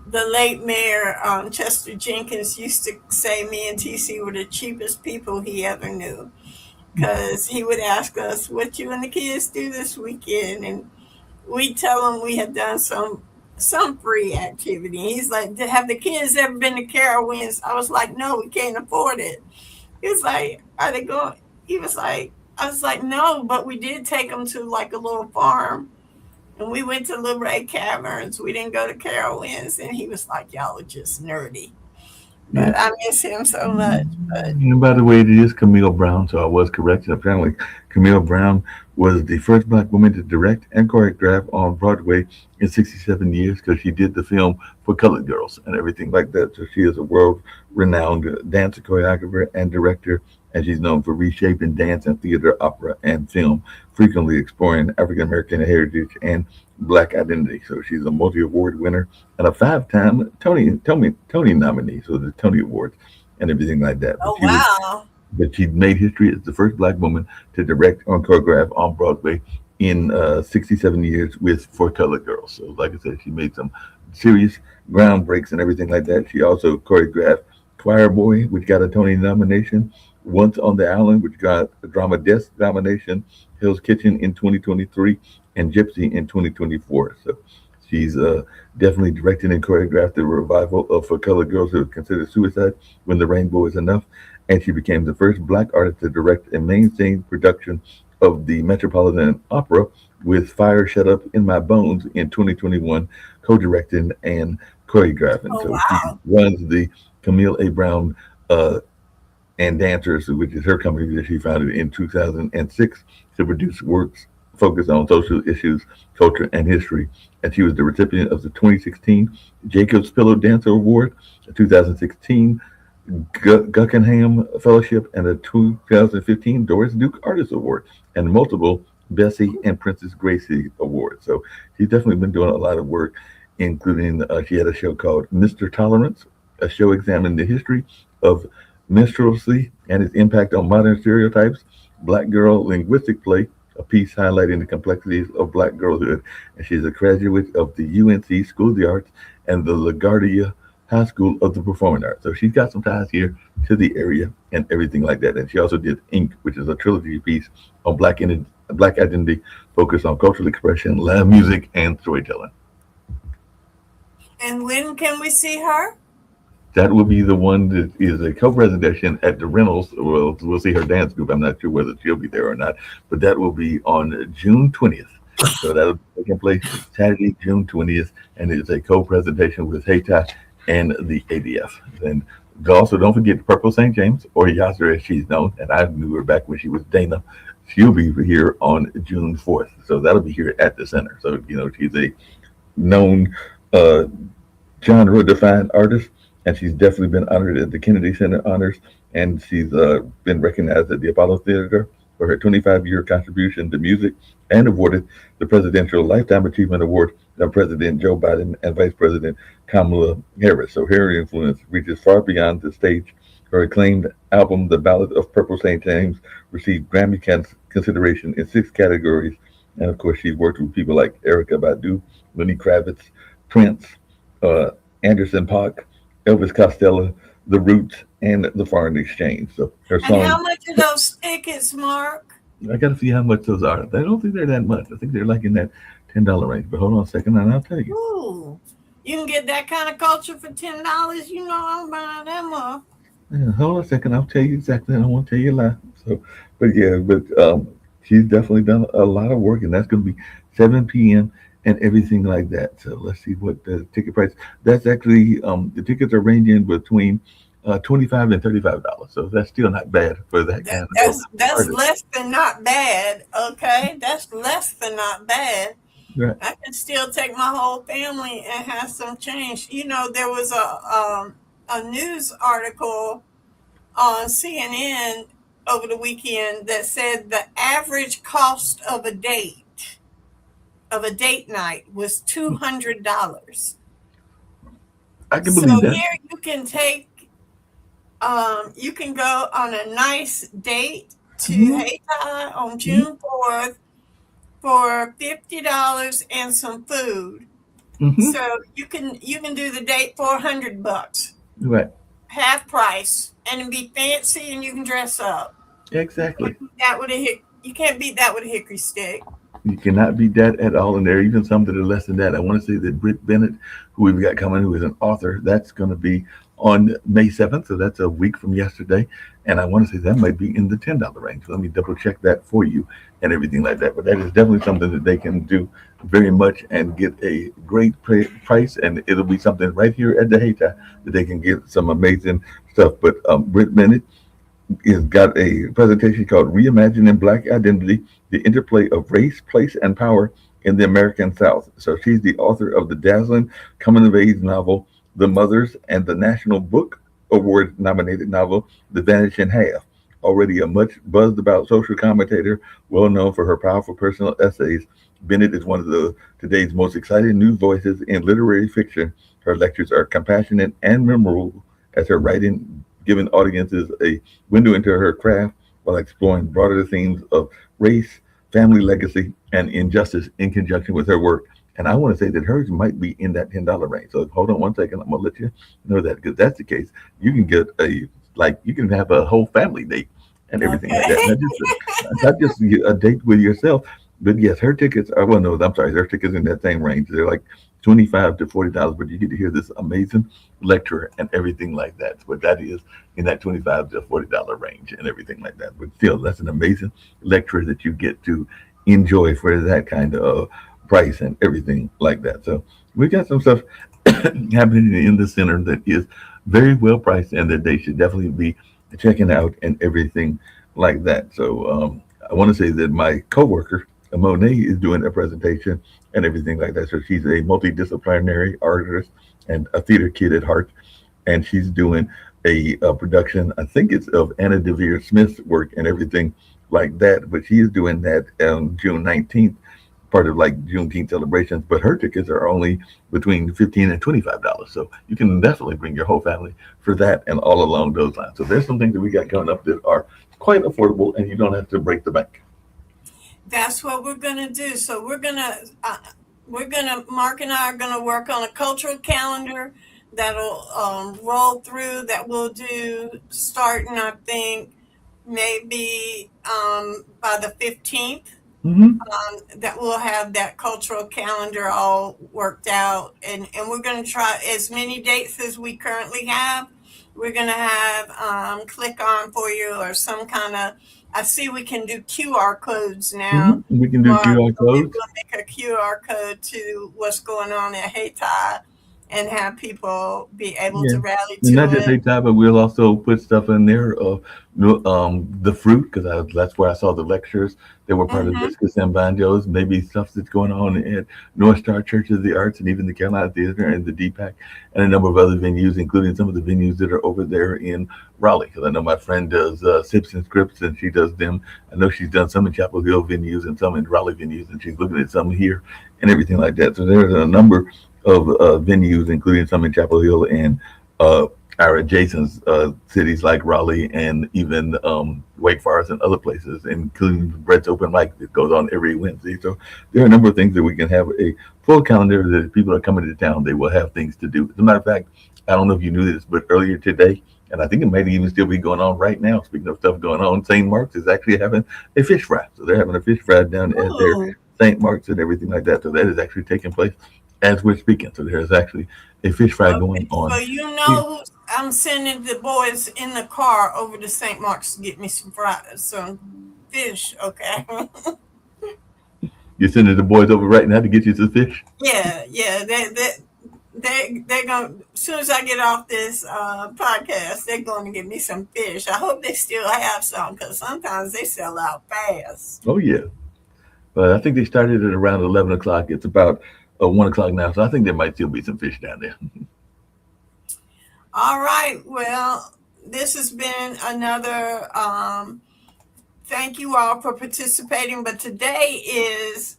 the late mayor, Chester Jenkins, used to say me and TC were the cheapest people he ever knew, because he would ask us, what you and the kids do this weekend? And we tell him we had done some free activity. He's like, have the kids ever been to Carowinds? I was like, no, we can't afford it. He was like, are they going? He was like, I was like, no, but we did take them to like a little farm, and we went to Luray Caverns. We didn't go to Carowinds. And he was like, y'all are just nerdy. But I miss him so much. But And by the way, it is Camille Brown, so I was corrected. Apparently, Camille Brown was the first Black woman to direct and choreograph on Broadway in 67 years because she did the film for Colored Girls and everything like that. So she is a world-renowned dancer, choreographer, and director, and she's known for reshaping dance and theater, opera, and film, frequently exploring African American heritage and Black identity. So she's a multi-award winner and a 5-time Tony nominee, so the Tony Awards and everything like that. oh wow, But she made history as the first Black woman to direct and choreograph on Broadway in 67 years with For Colored Girls. So like I said, she made some serious ground breaks and everything like that. She also choreographed Choir Boy, which got a Tony nomination, Once on the Island, which got a Drama Desk nomination, Hell's Kitchen in 2023, and Gypsy in 2024. So she's definitely directed and choreographed the revival of For Colored Girls Who Considered Suicide When the Rainbow Is Enough, and she became the first Black artist to direct a mainstream production of the Metropolitan Opera with Fire Shut Up in My Bones in 2021, co-directing and choreographing. Oh, So she wow. runs the Camille A. Brown uh, and Dancers, which is her company that she founded in 2006 to produce works focused on social issues, culture, and history. And she was the recipient of the 2016 Jacobs Pillow Dancer Award, the 2016 Guggenheim Fellowship, and the 2015 Doris Duke Artist Award, and multiple Bessie and Princess Gracie Awards. So she's definitely been doing a lot of work, including she had a show called Mr. Tolerance, a show examining the history of minstrelsy and its impact on modern stereotypes, Black Girl Linguistic Play, a piece highlighting the complexities of Black girlhood. And she's a graduate of the UNC School of the Arts and the LaGuardia High School of the Performing Arts. So she's got some ties here to the area and everything like that. And she also did Ink, which is a trilogy piece on Black identity, focused on cultural expression, live music, and storytelling. And when can we see her? That will be the one that is a co-presentation at the Reynolds. Well, we'll see her dance group. I'm not sure whether she'll be there or not, but that will be on June 20th. So that'll be taking place Saturday, June 20th, and it's a co-presentation with Hayti and the ADF. And also, don't forget Purple St. James, or Yasser as she's known, and I knew her back when she was Dana. She'll be here on June 4th. So that'll be here at the center. So, she's a known genre-defined artist, and she's definitely been honored at the Kennedy Center Honors, and she's been recognized at the Apollo Theater for her 25-year contribution to music, and awarded the Presidential Lifetime Achievement Award of President Joe Biden and Vice President Kamala Harris. So her influence reaches far beyond the stage. Her acclaimed album, The Ballad of Purple St. James, received Grammy consideration in 6 categories, and of course she's worked with people like Erykah Badu, Lenny Kravitz, Prince, Anderson .Paak, Elvis Costello, The Roots, and The Foreign Exchange. So her And song, how much are those tickets, Mark? I got to see how much those are. I don't think they're that much. I think they're like in that $10 range. But hold on a second, and I'll tell you. Ooh, you can get that kind of culture for $10. You know I'm buying them up. Yeah, hold on a second, I'll tell you exactly. I don't want to tell you a lie. So, but she's definitely done a lot of work, and that's going to be 7 p.m. and everything like that. So let's see what the ticket price. That's actually the tickets are ranging between $25 and $35. So that's still not bad for that kind That's artist. less than not bad. Okay, that's less than not bad. Right. I can still take my whole family and have some change. There was a news article on CNN over the weekend that said the average cost of a date night was $200. I can So believe that. here you can go on a nice date to Mhm. Hayti on June 4th for $50 and some food. Hmm. So you can do the date for $100, Right. half price, and it'd be fancy, and you can dress up. Exactly. You can't beat that with a hickory stick. You cannot beat that at all. And there are even some that are less than that. I want to say that Britt Bennett, who we've got coming, who is an author, that's going to be on May 7th. So that's a week from yesterday. And I want to say that might be in the $10 range. So let me double check that for you and everything like that. But that is definitely something that they can do very much and get a great price. And it'll be something right here at the Hayti that they can get some amazing stuff. But Britt Bennett has got a presentation called Reimagining Black Identity, the Interplay of Race, Place, and Power in the American South. So she's the author of the dazzling coming-of-age novel, The Mothers, and the National Book Award-nominated novel, The Vanishing Half. Already a much buzzed about social commentator, well known for her powerful personal essays, Bennett is one of today's most exciting new voices in literary fiction. Her lectures are compassionate and memorable as her writing giving audiences a window into her craft while exploring broader themes of race, family legacy, and injustice in conjunction with her work. And I want to say that hers might be in that $10 range. So hold on one second. I'm going to let you know that because that's the case. You can get a like you can have a whole family date and everything like that. Okay. Not just a date with yourself, but yes, her tickets are, well, no, I'm sorry, her tickets in that same range. They're like 25 to $40, but you get to hear this amazing lecture and everything like that. But that is in that 25 to $40 range and everything like that. But still, that's an amazing lecture that you get to enjoy for that kind of price and everything like that. So we got some stuff happening in the center that is very well priced and that they should definitely be checking out and everything like that. So I want to say that my coworker Monet is doing a presentation and everything like that. So she's a multidisciplinary artist and a theater kid at heart, and she's doing a production. I think it's of Anna Devere Smith's work and everything like that. But she is doing that on June 19th, part of like Juneteenth celebrations. But her tickets are only between $15 and $25, so you can definitely bring your whole family for that and all along those lines. So there's some things that we got coming up that are quite affordable, and you don't have to break the bank. That's what we're gonna do. So we're gonna Mark and I are gonna work on a cultural calendar that'll roll through that we'll do starting I think maybe by the 15th. Hmm. That we'll have that cultural calendar all worked out, and we're going to try as many dates as we currently have. We're going to have click on for you or some kind of, I see we can do QR codes now. We can do Mark, QR we codes. will make a QR code to what's going on at Hayti and have people be able Yeah. to rally And not to just it. HI, but we'll also put stuff in there of the fruit, because that's where I saw the lectures that were part of Hmm. Discus and Banjos, maybe stuff that's going on at North Star Church of the Arts and even the Carolina Theater and the DPAC and a number of other venues, including some of the venues that are over there in Raleigh. Because I know my friend does Sips and Scripts and she does them. I know she's done some in Chapel Hill venues and some in Raleigh venues, and she's looking at some here and everything like that. So there's a number of venues, including some in Chapel Hill and uh, our adjacent cities like Raleigh and even Wake Forest and other places, including Brett's Open Mic that goes on every Wednesday. So there are a number of things that we can have a full calendar that if people are coming to town, they will have things to do. As a matter of fact, I don't know if you knew this, but earlier today, and I think it might even still be going on right now, speaking of stuff going on, St. Mark's is actually having a fish fry. So they're having a fish fry down at their Ooh. St. Mark's and everything like that. So that is actually taking place as we're speaking. So there's actually a fish fry going Okay, so on. you Here. know, I'm sending the boys in the car over to St. Mark's to get me some fish. Okay. You're sending the boys over right now to get you some fish. Yeah, yeah. They're gonna, as soon as I get off this podcast, they're going to get me some fish. I hope they still have some because sometimes they sell out fast. Oh yeah, but I think they started at around 11 o'clock. It's about 1 o'clock now, so I think there might still be some fish down there. All right. Well, this has been another. Thank you all for participating. But today is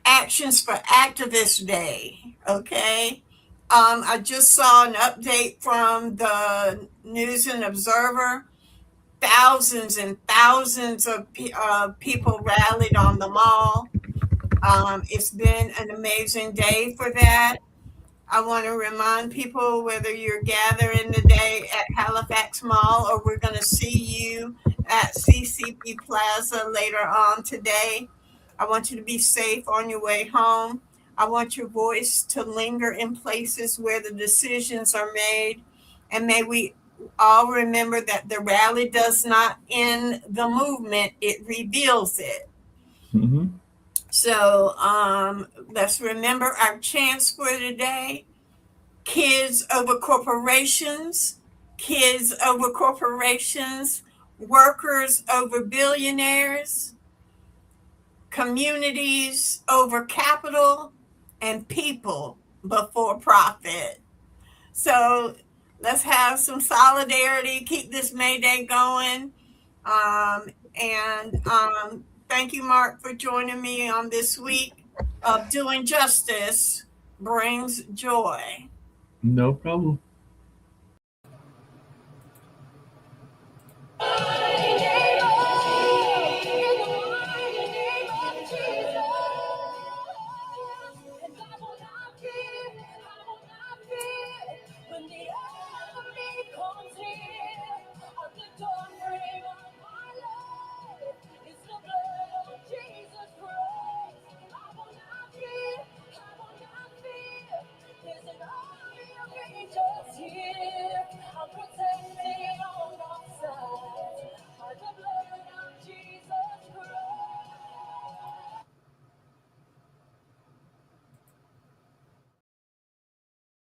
Actions for Activists Day. Okay. I just saw an update from the News and Observer. Thousands and thousands of people rallied on the mall. It's been an amazing day for that. I want to remind people whether you're gathering today at Halifax Mall or we're going to see you at CCP Plaza later on today. I want you to be safe on your way home. I want your voice to linger in places where the decisions are made. And may we all remember that the rally does not end the movement, it reveals it. Hmm. So let's remember our chants for today. Kids over corporations, kids over corporations, workers over billionaires, communities over capital, and people before profit. So let's have some solidarity, keep this May Day going. And thank you, Mark, for joining me on this week of Doing Justice Brings Joy. No problem.